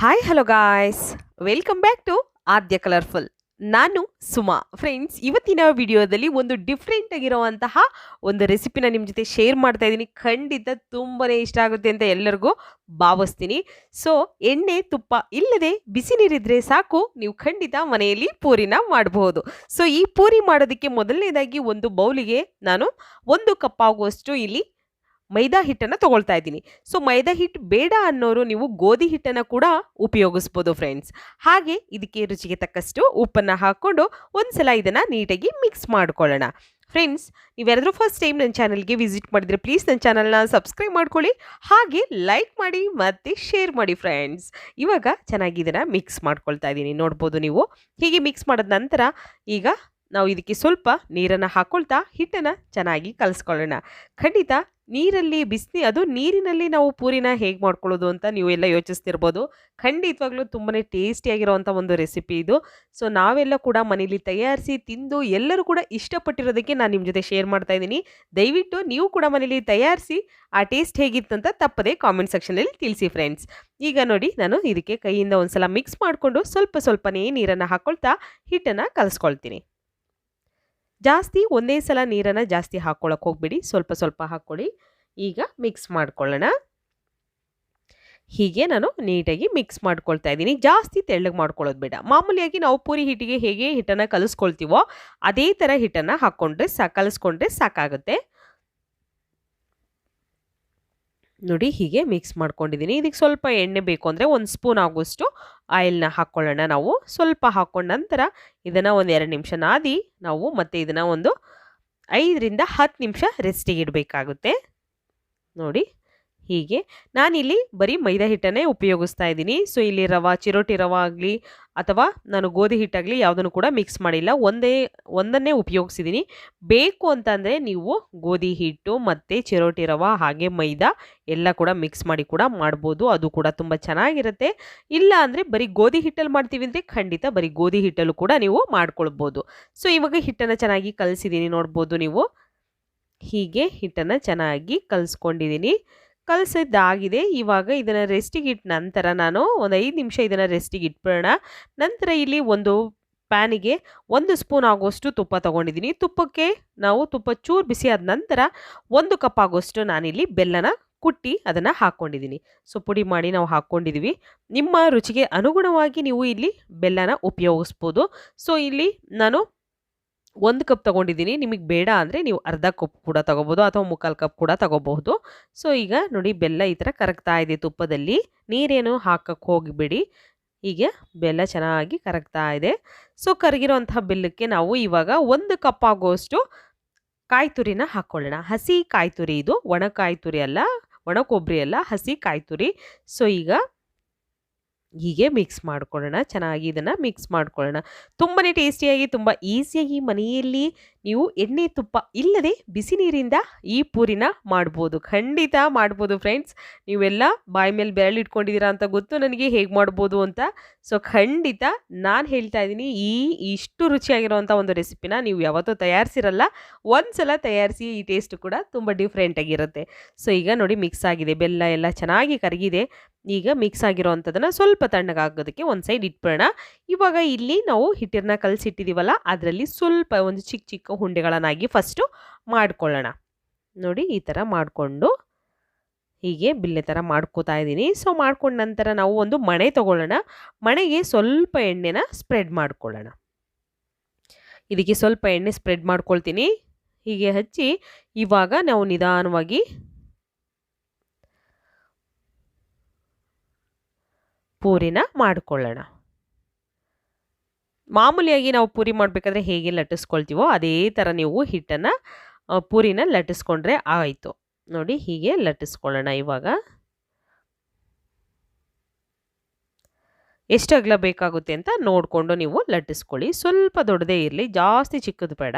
Hi hello guys, welcome back to Adya colourful. ನಾನು Suma. Friends, ಇವತ್ತಿನ ವಿಡಿಯೋದಲ್ಲಿ ಒಂದು ಡಿಫ್ರೆಂಟ್ ಆಗಿರುವಂತಹ ಒಂದು ರೆಸಿಪಿನ ನಿಮ್ಮ ಜೊತೆ ಶೇರ್ ಮಾಡ್ತಾ ಇದ್ದೀನಿ. ಖಂಡಿತ ತುಂಬಾನೇ ಇಷ್ಟ ಆಗುತ್ತೆ ಅಂತ ಎಲ್ಲರಿಗೂ ಭಾವಿಸ್ತೀನಿ. ಸೊ ಎಣ್ಣೆ ತುಪ್ಪ ಇಲ್ಲದೆ ಬಿಸಿ ನೀರಿದ್ರೆ ಸಾಕು, ನೀವು ಖಂಡಿತ ಮನೆಯಲ್ಲಿ ಪೂರಿನ ಮಾಡಬಹುದು. ಸೊ ಈ ಪೂರಿ ಮಾಡೋದಕ್ಕೆ ಮೊದಲನೇದಾಗಿ ಒಂದು ಬೌಲಿಗೆ ನಾನು 1 ಕಪ್ ಆಗುವಷ್ಟು ಇಲ್ಲಿ ಮೈದಾ ಹಿಟ್ಟನ್ನು ತಗೊಳ್ತಾ ಇದ್ದೀನಿ. ಸೊ ಮೈದಾ ಹಿಟ್ಟು ಬೇಡ ಅನ್ನೋರು ನೀವು ಗೋಧಿ ಹಿಟ್ಟನ್ನು ಕೂಡ ಉಪಯೋಗಿಸ್ಬೋದು ಫ್ರೆಂಡ್ಸ್. ಹಾಗೆ ಇದಕ್ಕೆ ರುಚಿಗೆ ತಕ್ಕಷ್ಟು ಉಪ್ಪನ್ನು ಹಾಕ್ಕೊಂಡು ಒಂದ್ಸಲ ಇದನ್ನು ನೀಟಾಗಿ ಮಿಕ್ಸ್ ಮಾಡ್ಕೊಳ್ಳೋಣ. ಫ್ರೆಂಡ್ಸ್, ನೀವ್ಯಾರಾದರೂ ಫಸ್ಟ್ ಟೈಮ್ ನನ್ನ ಚಾನಲ್ಗೆ ವಿಸಿಟ್ ಮಾಡಿದರೆ ಪ್ಲೀಸ್ ನನ್ನ ಚಾನಲ್ನ ಸಬ್ಸ್ಕ್ರೈಬ್ ಮಾಡ್ಕೊಳ್ಳಿ, ಹಾಗೆ ಲೈಕ್ ಮಾಡಿ ಮತ್ತು ಶೇರ್ ಮಾಡಿ ಫ್ರೆಂಡ್ಸ್. ಇವಾಗ ಚೆನ್ನಾಗಿ ಇದನ್ನು ಮಿಕ್ಸ್ ಮಾಡ್ಕೊಳ್ತಾ ಇದ್ದೀನಿ. ನೋಡ್ಬೋದು ನೀವು. ಹೀಗೆ ಮಿಕ್ಸ್ ಮಾಡಿದ ನಂತರ ಈಗ ನಾವು ಇದಕ್ಕೆ ಸ್ವಲ್ಪ ನೀರನ್ನು ಹಾಕ್ಕೊಳ್ತಾ ಹಿಟ್ಟನ್ನು ಚೆನ್ನಾಗಿ ಕಲಿಸ್ಕೊಳ್ಳೋಣ. ಖಂಡಿತ ನೀರಲ್ಲಿ ಅದು ನೀರಿನಲ್ಲಿ ನಾವು ಪೂರಿನ ಹೇಗೆ ಮಾಡ್ಕೊಳ್ಳೋದು ಅಂತ ನೀವು ಎಲ್ಲ ಯೋಚಿಸ್ತಿರ್ಬೋದು. ಖಂಡಿತವಾಗ್ಲೂ ತುಂಬಾ ಟೇಸ್ಟಿಯಾಗಿರೋವಂಥ ಒಂದು ರೆಸಿಪಿ ಇದು. ಸೊ ನಾವೆಲ್ಲ ಕೂಡ ಮನೇಲಿ ತಯಾರಿಸಿ ತಿಂದು ಎಲ್ಲರೂ ಕೂಡ ಇಷ್ಟಪಟ್ಟಿರೋದಕ್ಕೆ ನಾನು ನಿಮ್ಮ ಜೊತೆ ಶೇರ್ ಮಾಡ್ತಾ ಇದ್ದೀನಿ. ದಯವಿಟ್ಟು ನೀವು ಕೂಡ ಮನೇಲಿ ತಯಾರಿಸಿ ಆ ಟೇಸ್ಟ್ ಹೇಗಿತ್ತಂತ ತಪ್ಪದೆ ಕಾಮೆಂಟ್ ಸೆಕ್ಷನಲ್ಲಿ ತಿಳಿಸಿ ಫ್ರೆಂಡ್ಸ್. ಈಗ ನೋಡಿ, ನಾನು ಇದಕ್ಕೆ ಕೈಯಿಂದ ಒಂದ್ಸಲ ಮಿಕ್ಸ್ ಮಾಡಿಕೊಂಡು ಸ್ವಲ್ಪನೇ ನೀರನ್ನು ಹಾಕ್ಕೊಳ್ತಾ ಹಿಟ್ಟನ್ನು ಕಲಿಸ್ಕೊಳ್ತೀನಿ. ಜಾಸ್ತಿ ಒಂದೇ ಸಲ ನೀರನ್ನು ಜಾಸ್ತಿ ಹಾಕ್ಕೊಳ್ಳೋಕೆ ಹೋಗ್ಬಿಡಿ, ಸ್ವಲ್ಪ ಹಾಕ್ಕೊಳ್ಳಿ. ಈಗ ಮಿಕ್ಸ್ ಮಾಡ್ಕೊಳ್ಳೋಣ. ಹೀಗೆ ನಾನು ನೀಟಾಗಿ ಮಿಕ್ಸ್ ಮಾಡ್ಕೊಳ್ತಾ ಇದ್ದೀನಿ. ಜಾಸ್ತಿ ತೆಳ್ಳಗೆ ಮಾಡ್ಕೊಳ್ಳೋದು ಬೇಡ. ಮಾಮೂಲಿಯಾಗಿ ನಾವು ಪೂರಿ ಹಿಟ್ಟಿಗೆ ಹೇಗೆ ಹಿಟ್ಟನ್ನು ಕಲಿಸ್ಕೊಳ್ತೀವೋ ಅದೇ ಥರ ಹಿಟ್ಟನ್ನು ಹಾಕ್ಕೊಂಡ್ರೆ ಕಲಿಸ್ಕೊಂಡ್ರೆ ಸಾಕಾಗುತ್ತೆ. ನೋಡಿ, ಹೀಗೆ ಮಿಕ್ಸ್ ಮಾಡ್ಕೊಂಡಿದ್ದೀನಿ. ಇದಕ್ಕೆ ಸ್ವಲ್ಪ ಎಣ್ಣೆ ಬೇಕು ಅಂದರೆ 1 ಸ್ಪೂನ್ ಆಗುವಷ್ಟು ಆಯಿಲ್ನ ಹಾಕ್ಕೊಳ್ಳೋಣ. ನಾವು ಸ್ವಲ್ಪ ಹಾಕ್ಕೊಂಡ ನಂತರ ಇದನ್ನು ಒಂದು 2 ನಿಮಿಷ ನಾದಿ ನಾವು ಮತ್ತೆ ಇದನ್ನು ಒಂದು 5 ರಿಂದ 10 ನಿಮಿಷ ರೆಸ್ಟಿಗೆ ಇಡಬೇಕಾಗುತ್ತೆ. ನೋಡಿ, ಹೀಗೆ ನಾನಿಲ್ಲಿ ಬರೀ ಮೈದಾ ಹಿಟ್ಟನ್ನೇ ಉಪಯೋಗಿಸ್ತಾ ಇದ್ದೀನಿ. ಸೊ ಇಲ್ಲಿ ಚಿರೋಟಿ ರವೆ ಆಗಲಿ ಅಥವಾ ನಾನು ಗೋಧಿ ಹಿಟ್ಟಾಗಲಿ ಯಾವುದನ್ನು ಕೂಡ ಮಿಕ್ಸ್ ಮಾಡಿಲ್ಲ, ಒಂದನ್ನೇ ಉಪಯೋಗಿಸಿದ್ದೀನಿ. ಬೇಕು ಅಂತಂದರೆ ನೀವು ಗೋಧಿ ಹಿಟ್ಟು ಮತ್ತು ಚಿರೋಟಿ ರವೆ ಹಾಗೆ ಮೈದಾ ಎಲ್ಲ ಕೂಡ ಮಿಕ್ಸ್ ಮಾಡಿ ಕೂಡ ಮಾಡ್ಬೋದು. ಅದು ಕೂಡ ತುಂಬ ಚೆನ್ನಾಗಿರುತ್ತೆ. ಇಲ್ಲ ಅಂದರೆ ಬರೀ ಗೋಧಿ ಹಿಟ್ಟಲ್ಲಿ ಮಾಡ್ತೀವಿ ಅಂದರೆ ಖಂಡಿತ ಬರೀ ಗೋಧಿ ಹಿಟ್ಟಲ್ಲೂ ಕೂಡ ನೀವು ಮಾಡ್ಕೊಳ್ಬೋದು. ಸೊ ಇವಾಗ ಹಿಟ್ಟನ್ನು ಚೆನ್ನಾಗಿ ಕಲಿಸಿದ್ದೀನಿ. ನೋಡ್ಬೋದು ನೀವು. ಹೀಗೆ ಹಿಟ್ಟನ್ನು ಚೆನ್ನಾಗಿ ಕಲಿಸ್ಕೊಂಡಿದ್ದೀನಿ. ಕಲಸಿದ್ದಾಗಿದೆ. ಇವಾಗ ಇದನ್ನು ರೆಸ್ಟಿಗೆ ಇಟ್ಟ ನಂತರ ನಾನು ಒಂದು 5 ನಿಮಿಷ ಇದನ್ನು ರೆಸ್ಟಿಗೆ ಇಟ್ಬಿಡೋಣ. ನಂತರ ಇಲ್ಲಿ ಒಂದು ಪ್ಯಾನಿಗೆ 1 ಸ್ಪೂನ್ ಆಗುವಷ್ಟು ತುಪ್ಪ ತೊಗೊಂಡಿದ್ದೀನಿ. ತುಪ್ಪಕ್ಕೆ ನಾವು ತುಪ್ಪ ಚೂರು ಬಿಸಿ ಆದ ನಂತರ 1 ಕಪ್ ಆಗುವಷ್ಟು ನಾನಿಲ್ಲಿ ಬೆಲ್ಲನ ಕುಟ್ಟಿ ಅದನ್ನು ಹಾಕ್ಕೊಂಡಿದ್ದೀನಿ. ಸೊ ಪುಡಿ ಮಾಡಿ ನಾವು ಹಾಕ್ಕೊಂಡಿದ್ದೀವಿ. ನಿಮ್ಮ ರುಚಿಗೆ ಅನುಗುಣವಾಗಿ ನೀವು ಇಲ್ಲಿ ಬೆಲ್ಲನ ಉಪಯೋಗಿಸ್ಬೋದು. ಸೊ ಇಲ್ಲಿ ನಾನು 1 ಕಪ್ ತೊಗೊಂಡಿದ್ದೀನಿ. ನಿಮಗೆ ಬೇಡ ಅಂದರೆ ನೀವು ಅರ್ಧ ಕಪ್ ಕೂಡ ತೊಗೋಬೋದು ಅಥವಾ 3/4 ಕಪ್ ಕೂಡ ತೊಗೋಬಹುದು. ಸೊ ಈಗ ನೋಡಿ, ಬೆಲ್ಲ ಈ ಥರ ಕರಗ್ತಾ ಇದೆ ತುಪ್ಪದಲ್ಲಿ. ನೀರೇನು ಹಾಕಕ್ಕೆ ಹೋಗಿಬಿಡಿ. ಹೀಗೆ ಬೆಲ್ಲ ಚೆನ್ನಾಗಿ ಕರಗ್ತಾ ಇದೆ. ಸೊ ಕರಗಿರೋಂತಹ ಬೆಲ್ಲಕ್ಕೆ ನಾವು ಇವಾಗ 1 ಕಪ್ ಆಗುವಷ್ಟು ಕಾಯಿ ತುರಿನ ಹಾಕ್ಕೊಳ್ಳೋಣ. ಹಸಿ ಕಾಯಿ ತುರಿ ಇದು, ಒಣ ಕಾಯಿ ತುರಿ ಅಲ್ಲ, ಒಣ ಕೊಬ್ಬರಿ ಅಲ್ಲ, ಹಸಿ ಕಾಯಿ ತುರಿ. ಸೊ ಈಗ ಹೀಗೆ ಮಿಕ್ಸ್ ಮಾಡ್ಕೊಳ್ಳೋಣ. ಚೆನ್ನಾಗಿ ಇದನ್ನು ಮಿಕ್ಸ್ ಮಾಡ್ಕೊಳ್ಳೋಣ. ತುಂಬಾ ಟೇಸ್ಟಿಯಾಗಿ ತುಂಬ ಈಸಿಯಾಗಿ ಮನೆಯಲ್ಲಿ ನೀವು ಎಣ್ಣೆ ತುಪ್ಪ ಇಲ್ಲದೆ ಬಿಸಿ ನೀರಿಂದ ಈ ಪೂರಿನ ಮಾಡ್ಬೋದು. ಖಂಡಿತ ಮಾಡ್ಬೋದು ಫ್ರೆಂಡ್ಸ್. ನೀವೆಲ್ಲ ಬಾಯಿ ಮೇಲೆ ಬೆರಳಿಟ್ಕೊಂಡಿದ್ದೀರಾ ಅಂತ ಗೊತ್ತು ನನಗೆ ಹೇಗೆ ಮಾಡ್ಬೋದು ಅಂತ. ಸೊ ಖಂಡಿತ ನಾನು ಹೇಳ್ತಾ ಇದ್ದೀನಿ, ಇಷ್ಟು ರುಚಿಯಾಗಿರೋವಂಥ ಒಂದು ರೆಸಿಪಿನ ನೀವು ಯಾವತ್ತೂ ತಯಾರಿಸಿರಲ್ಲ. ಒಂದ್ಸಲ ತಯಾರಿಸಿ, ಈ ಟೇಸ್ಟ್ ಕೂಡ ತುಂಬ ಡಿಫ್ರೆಂಟಾಗಿರುತ್ತೆ. ಸೊ ಈಗ ನೋಡಿ, ಮಿಕ್ಸ್ ಆಗಿದೆ. ಬೆಲ್ಲ ಎಲ್ಲ ಚೆನ್ನಾಗಿ ಕರಗಿದೆ. ಈಗ ಮಿಕ್ಸ್ ಆಗಿರೋವಂಥದ್ದನ್ನು ಸ್ವಲ್ಪ ತಣ್ಣಗಾಗೋದಕ್ಕೆ ಒಂದು ಸೈಡ್ ಇಟ್ಬಿಡೋಣ. ಇವಾಗ ಇಲ್ಲಿ ನಾವು ಹಿಟ್ಟನ್ನ ಕಲಸಿಟ್ಟಿದ್ದೀವಲ್ಲ, ಅದರಲ್ಲಿ ಸ್ವಲ್ಪ ಒಂದು ಚಿಕ್ಕ ಉಂಡೆಗಳನ್ನಾಗಿ ಫಸ್ಟು ಮಾಡ್ಕೊಳ್ಳೋಣ. ನೋಡಿ, ಈ ಥರ ಮಾಡಿಕೊಂಡು ಹೀಗೆ ಬಿಲ್ಲೆ ಥರ ಮಾಡ್ಕೋತಾ ಇದ್ದೀನಿ. ಸೊ ಮಾಡ್ಕೊಂಡ ನಂತರ ನಾವು ಒಂದು ಮಣೆ ತೊಗೊಳ್ಳೋಣ. ಮಣೆಗೆ ಸ್ವಲ್ಪ ಎಣ್ಣೆನ ಸ್ಪ್ರೆಡ್ ಮಾಡ್ಕೊಳ್ಳೋಣ. ಇದಕ್ಕೆ ಸ್ವಲ್ಪ ಎಣ್ಣೆ ಸ್ಪ್ರೆಡ್ ಮಾಡ್ಕೊಳ್ತೀನಿ. ಹೀಗೆ ಹಚ್ಚಿ ಇವಾಗ ನಾವು ನಿಧಾನವಾಗಿ ಪೂರಿನ ಮಾಡಿಕೊಳ್ಳೋಣ. ಮಾಮೂಲಿಯಾಗಿ ನಾವು ಪೂರಿ ಮಾಡಬೇಕಾದ್ರೆ ಹೇಗೆ ಲಟ್ಟಿಸ್ಕೊಳ್ತೀವೋ ಅದೇ ಥರ ನೀವು ಹಿಟ್ಟನ್ನು ಪೂರಿನ ಲಟ್ಟಿಸ್ಕೊಂಡ್ರೆ ಆಯಿತು. ನೋಡಿ, ಹೀಗೆ ಲಟ್ಟಿಸ್ಕೊಳ್ಳೋಣ. ಇವಾಗ ಎಷ್ಟು ಅಗಲ ಬೇಕಾಗುತ್ತೆ ಅಂತ ನೋಡಿಕೊಂಡು ನೀವು ಲಟ್ಟಿಸ್ಕೊಳ್ಳಿ. ಸ್ವಲ್ಪ ದೊಡ್ಡದೇ ಇರಲಿ, ಜಾಸ್ತಿ ಚಿಕ್ಕದು ಬೇಡ.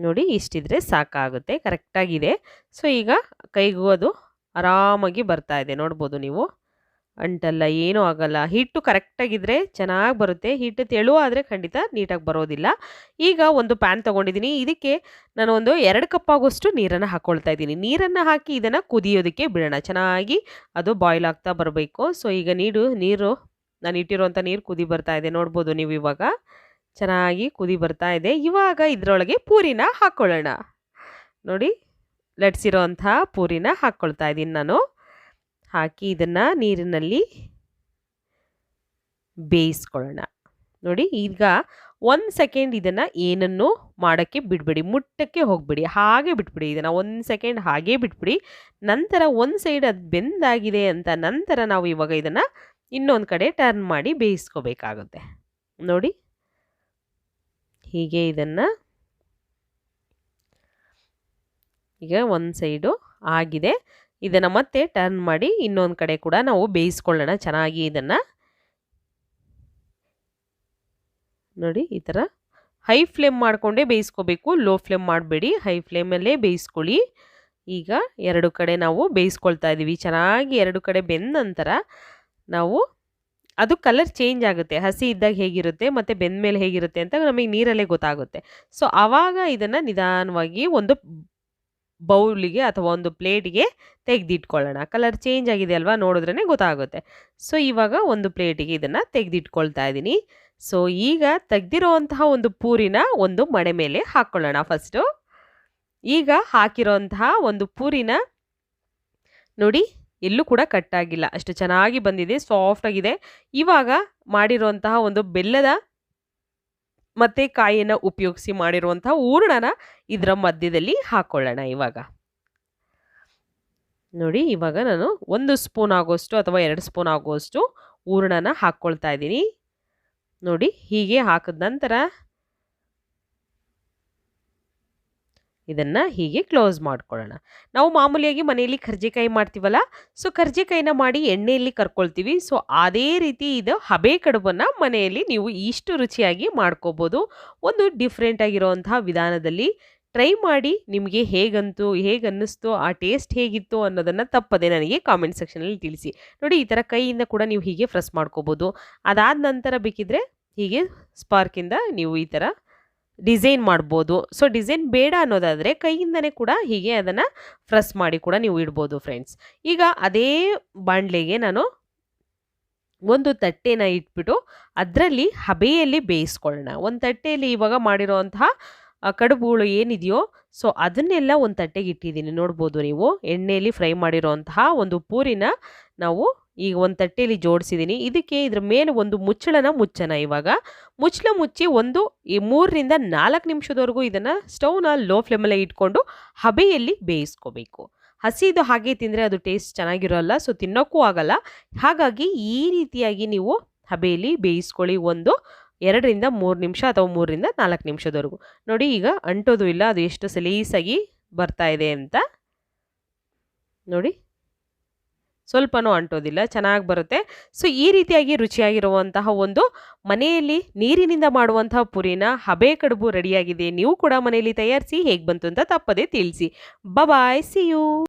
ನೋಡಿ, ಇಷ್ಟಿದ್ರೆ ಸಾಕಾಗುತ್ತೆ, ಕರೆಕ್ಟಾಗಿದೆ. ಸೊ ಈಗ ಕೈಗೂ ಅದು ಆರಾಮಾಗಿ ಬರ್ತಾ ಇದೆ, ನೋಡ್ಬೋದು ನೀವು. ಅಂಟಲ್ಲ, ಏನೂ ಆಗಲ್ಲ. ಹಿಟ್ಟು ಕರೆಕ್ಟಾಗಿದ್ದರೆ ಚೆನ್ನಾಗಿ ಬರುತ್ತೆ. ಹಿಟ್ಟು ತೆಳು ಆದರೆ ಖಂಡಿತ ನೀಟಾಗಿ ಬರೋದಿಲ್ಲ. ಈಗ ಒಂದು ಪ್ಯಾನ್ ತೊಗೊಂಡಿದ್ದೀನಿ. ಇದಕ್ಕೆ ನಾನು ಒಂದು 2 ಕಪ್ ಆಗೋಷ್ಟು ನೀರನ್ನು ಹಾಕ್ಕೊಳ್ತಾ ಇದ್ದೀನಿ. ನೀರನ್ನು ಹಾಕಿ ಇದನ್ನು ಕುದಿಯೋದಕ್ಕೆ ಬಿಡೋಣ. ಚೆನ್ನಾಗಿ ಅದು ಬಾಯ್ಲ್ ಆಗ್ತಾ ಬರಬೇಕು. ಸೊ ಈಗ ನೀರು ನಾನು ಇಟ್ಟಿರುವಂಥ ನೀರು ಕುದಿ ಬರ್ತಾ ಇದೆ, ನೋಡ್ಬೋದು ನೀವು ಇವಾಗ. ಚೆನ್ನಾಗಿ ಕುದಿ ಬರ್ತಾ ಇದೆ. ಇವಾಗ ಇದರೊಳಗೆ ಪೂರಿನ ಹಾಕ್ಕೊಳ್ಳೋಣ. ನೋಡಿ, ಲಟ್ಸಿರೋಂಥ ಪೂರಿನ ಹಾಕ್ಕೊಳ್ತಾ ಇದ್ದೀನಿ ನಾನು. ಹಾಕಿ ಇದನ್ನು ನೀರಿನಲ್ಲಿ ಬೇಯಿಸ್ಕೊಳ್ಳೋಣ. ನೋಡಿ, ಈಗ 1 ಸೆಕೆಂಡ್ ಇದನ್ನು ಏನನ್ನೂ ಮಾಡೋಕ್ಕೆ ಬಿಡಬೇಡಿ, ಮುಟ್ಟಕ್ಕೆ ಹೋಗಬೇಡಿ, ಹಾಗೆ ಬಿಟ್ಬಿಡಿ. ಇದನ್ನು 1 ಸೆಕೆಂಡ್ ಹಾಗೇ ಬಿಟ್ಬಿಡಿ. ನಂತರ ಒಂದು ಸೈಡ್ ಅದು ಬೆಂದಾಗಿದೆ ಅಂತ ನಂತರ ನಾವು ಇವಾಗ ಇದನ್ನು ಇನ್ನೊಂದು ಕಡೆ ಟರ್ನ್ ಮಾಡಿ ಬೇಯಿಸ್ಕೋಬೇಕಾಗುತ್ತೆ. ನೋಡಿ, ಹೀಗೆ ಇದನ್ನು ಈಗ ಒಂದು ಸೈಡು ಆಗಿದೆ. ಇದನ್ನು ಮತ್ತೆ ಟರ್ನ್ ಮಾಡಿ ಇನ್ನೊಂದು ಕಡೆ ಕೂಡ ನಾವು ಬೇಯಿಸ್ಕೊಳ್ಳೋಣ ಚೆನ್ನಾಗಿ. ಇದನ್ನು ನೋಡಿ, ಈ ಥರ ಹೈ ಫ್ಲೇಮ್ ಮಾಡಿಕೊಂಡೇ ಬೇಯಿಸ್ಕೋಬೇಕು, ಲೋ ಫ್ಲೇಮ್ ಮಾಡಬೇಡಿ, ಹೈ ಫ್ಲೇಮಲ್ಲೇ ಬೇಯಿಸ್ಕೊಳ್ಳಿ. ಈಗ 2 ಕಡೆ ನಾವು ಬೇಯಿಸ್ಕೊಳ್ತಾ ಇದ್ದೀವಿ. ಚೆನ್ನಾಗಿ 2 ಕಡೆ ಬೆಂದ ನಂತರ ನಾವು ಅದು ಕಲರ್ ಚೇಂಜ್ ಆಗುತ್ತೆ. ಹಸಿ ಇದ್ದಾಗ ಹೇಗಿರುತ್ತೆ ಮತ್ತು ಬೆಂದ ಮೇಲೆ ಹೇಗಿರುತ್ತೆ ಅಂತ ನಮಗೆ ನೀರಲ್ಲೇ ಗೊತ್ತಾಗುತ್ತೆ. ಸೊ ಆವಾಗ ಇದನ್ನು ನಿಧಾನವಾಗಿ ಒಂದು ಬೌಲಿಗೆ ಅಥವಾ ಒಂದು ಪ್ಲೇಟಿಗೆ ತೆಗೆದಿಟ್ಕೊಳ್ಳೋಣ. ಕಲರ್ ಚೇಂಜ್ ಆಗಿದೆ ಅಲ್ವಾ, ನೋಡಿದ್ರೇ ಗೊತ್ತಾಗುತ್ತೆ. ಸೊ ಇವಾಗ ಒಂದು ಪ್ಲೇಟಿಗೆ ಇದನ್ನು ತೆಗೆದಿಟ್ಕೊಳ್ತಾ ಇದ್ದೀನಿ. ಸೊ ಈಗ ತೆಗೆದಿರೋವಂತಹ ಒಂದು ಪೂರಿನ ಒಂದು ಮಣೆ ಮೇಲೆ ಹಾಕ್ಕೊಳ್ಳೋಣ ಫಸ್ಟು. ಈಗ ಹಾಕಿರೋಂತಹ ಒಂದು ಪೂರಿನ ನೋಡಿ, ಎಲ್ಲೂ ಕೂಡ ಕಟ್ಟಾಗಿಲ್ಲ, ಅಷ್ಟು ಚೆನ್ನಾಗಿ ಬಂದಿದೆ, ಸಾಫ್ಟಾಗಿದೆ. ಇವಾಗ ಮಾಡಿರುವಂತಹ ಒಂದು ಬೆಲ್ಲದ ಮತ್ತು ಕಾಯಿಯನ್ನು ಉಪಯೋಗಿಸಿ ಮಾಡಿರುವಂತಹ ಹೂರಣನ ಇದರ ಮಧ್ಯದಲ್ಲಿ ಹಾಕ್ಕೊಳ್ಳೋಣ ಇವಾಗ. ನೋಡಿ, ಇವಾಗ ನಾನು 1 ಸ್ಪೂನ್ ಆಗೋಷ್ಟು ಅಥವಾ 2 ಸ್ಪೂನ್ ಆಗೋಷ್ಟು ಹೂರಣನ ಹಾಕ್ಕೊಳ್ತಾ ಇದ್ದೀನಿ. ನೋಡಿ, ಹೀಗೆ ಹಾಕಿದ ನಂತರ ಇದನ್ನು ಹೀಗೆ ಕ್ಲೋಸ್ ಮಾಡ್ಕೊಳ್ಳೋಣ. ನಾವು ಮಾಮೂಲಿಯಾಗಿ ಮನೆಯಲ್ಲಿ ಕರ್ಜಿಕಾಯಿ ಮಾಡ್ತೀವಲ್ಲ, ಸೊ ಕರ್ಜಿಕಾಯಿನ ಮಾಡಿ ಎಣ್ಣೆಯಲ್ಲಿ ಕರ್ಕೊಳ್ತೀವಿ. ಸೊ ಅದೇ ರೀತಿ ಇದು ಹಬೆ ಕಡುಬನ್ನು ಮನೆಯಲ್ಲಿ ನೀವು ಇಷ್ಟು ರುಚಿಯಾಗಿ ಮಾಡ್ಕೋಬೋದು. ಒಂದು ಡಿಫ್ರೆಂಟ್ ಆಗಿರೋವಂತಹ ವಿಧಾನದಲ್ಲಿ ಟ್ರೈ ಮಾಡಿ. ನಿಮಗೆ ಹೇಗೆ ಅನ್ನಿಸ್ತು, ಆ ಟೇಸ್ಟ್ ಹೇಗಿತ್ತು ಅನ್ನೋದನ್ನು ತಪ್ಪದೆ ನನಗೆ ಕಾಮೆಂಟ್ ಸೆಕ್ಷನಲ್ಲಿ ತಿಳಿಸಿ. ನೋಡಿ, ಈ ಥರ ಕೈಯಿಂದ ಕೂಡ ನೀವು ಹೀಗೆ ಪ್ರೆಸ್ ಮಾಡ್ಕೋಬೋದು. ಅದಾದ ನಂತರ ಬೇಕಿದ್ರೆ ಹೀಗೆ ಸ್ಪಾರ್ಕಿಂದ ನೀವು ಈ ಥರ ಡಿಸೈನ್ ಮಾಡ್ಬೋದು. ಸೊ ಡಿಸೈನ್ ಬೇಡ ಅನ್ನೋದಾದರೆ ಕೈಯಿಂದನೇ ಕೂಡ ಹೀಗೆ ಅದನ್ನು ಪ್ರೆಸ್ ಮಾಡಿ ಕೂಡ ನೀವು ಇಡ್ಬೋದು ಫ್ರೆಂಡ್ಸ್. ಈಗ ಅದೇ ಬಾಣಲೆಗೆ ನಾನು ಒಂದು ತಟ್ಟೆನ ಇಟ್ಬಿಟ್ಟು ಅದರಲ್ಲಿ ಹಬೆಯಲ್ಲಿ ಬೇಯಿಸ್ಕೊಳ್ಳೋಣ. ಒಂದು ತಟ್ಟೆಯಲ್ಲಿ ಇವಾಗ ಮಾಡಿರೋವಂತಹ ಕಡುಬುಗಳು ಏನಿದೆಯೋ ಸೊ ಅದನ್ನೆಲ್ಲ ಒಂದು ತಟ್ಟೆಗೆ ಇಟ್ಟಿದ್ದೀನಿ, ನೋಡ್ಬೋದು ನೀವು. ಎಣ್ಣೆಯಲ್ಲಿ ಫ್ರೈ ಮಾಡಿರೋಂತಹ ಒಂದು ಪೂರಿನ ನಾವು ಈಗ ಒಂದು ತಟ್ಟೆಯಲ್ಲಿ ಜೋಡಿಸಿದ್ದೀನಿ. ಇದಕ್ಕೆ ಇದ್ರ ಮೇಲೆ ಒಂದು ಮುಚ್ಚೋಣ. ಇವಾಗ ಮುಚ್ಚಿ ಒಂದು 3 ರಿಂದ 4 ನಿಮಿಷದವರೆಗೂ ಇದನ್ನು ಸ್ಟವ್ನ ಲೋ ಫ್ಲೇಮಲ್ಲೇ ಇಟ್ಕೊಂಡು ಹಬೆಯಲ್ಲಿ ಬೇಯಿಸ್ಕೋಬೇಕು. ಹಸಿದು ಹಾಗೆ ತಿಂದರೆ ಅದು ಟೇಸ್ಟ್ ಚೆನ್ನಾಗಿರೋಲ್ಲ, ಸೊ ತಿನ್ನೋಕ್ಕೂ ಆಗಲ್ಲ. ಹಾಗಾಗಿ ಈ ರೀತಿಯಾಗಿ ನೀವು ಹಬೆಯಲ್ಲಿ ಬೇಯಿಸ್ಕೊಳ್ಳಿ ಒಂದು 2 ರಿಂದ 3 ನಿಮಿಷ ಅಥವಾ 3 ರಿಂದ 4 ನಿಮಿಷದವರೆಗೂ. ನೋಡಿ, ಈಗ ಅಂಟೋದು ಇಲ್ಲ, ಅದು ಎಷ್ಟು ಸಲೀಸಾಗಿ ಬರ್ತಾ ಇದೆ ಅಂತ ನೋಡಿ. ಸ್ವಲ್ಪನೂ ಅಂಟೋದಿಲ್ಲ, ಚೆನ್ನಾಗಿ ಬರುತ್ತೆ. ಸೊ ಈ ರೀತಿಯಾಗಿ ರುಚಿಯಾಗಿರುವಂತಹ ಒಂದು ಮನೆಯಲ್ಲಿ ನೀರಿನಿಂದ ಮಾಡುವಂತಹ ಪುರಿನ ಹಬೆ ಕಡುಬು ರೆಡಿಯಾಗಿದೆ. ನೀವು ಕೂಡ ಮನೆಯಲ್ಲಿ ತಯಾರಿಸಿ ಹೇಗೆ ಬಂತು ಅಂತ ತಪ್ಪದೆ ತಿಳಿಸಿ. ಬಾಯ್, ಸಿ ಯು.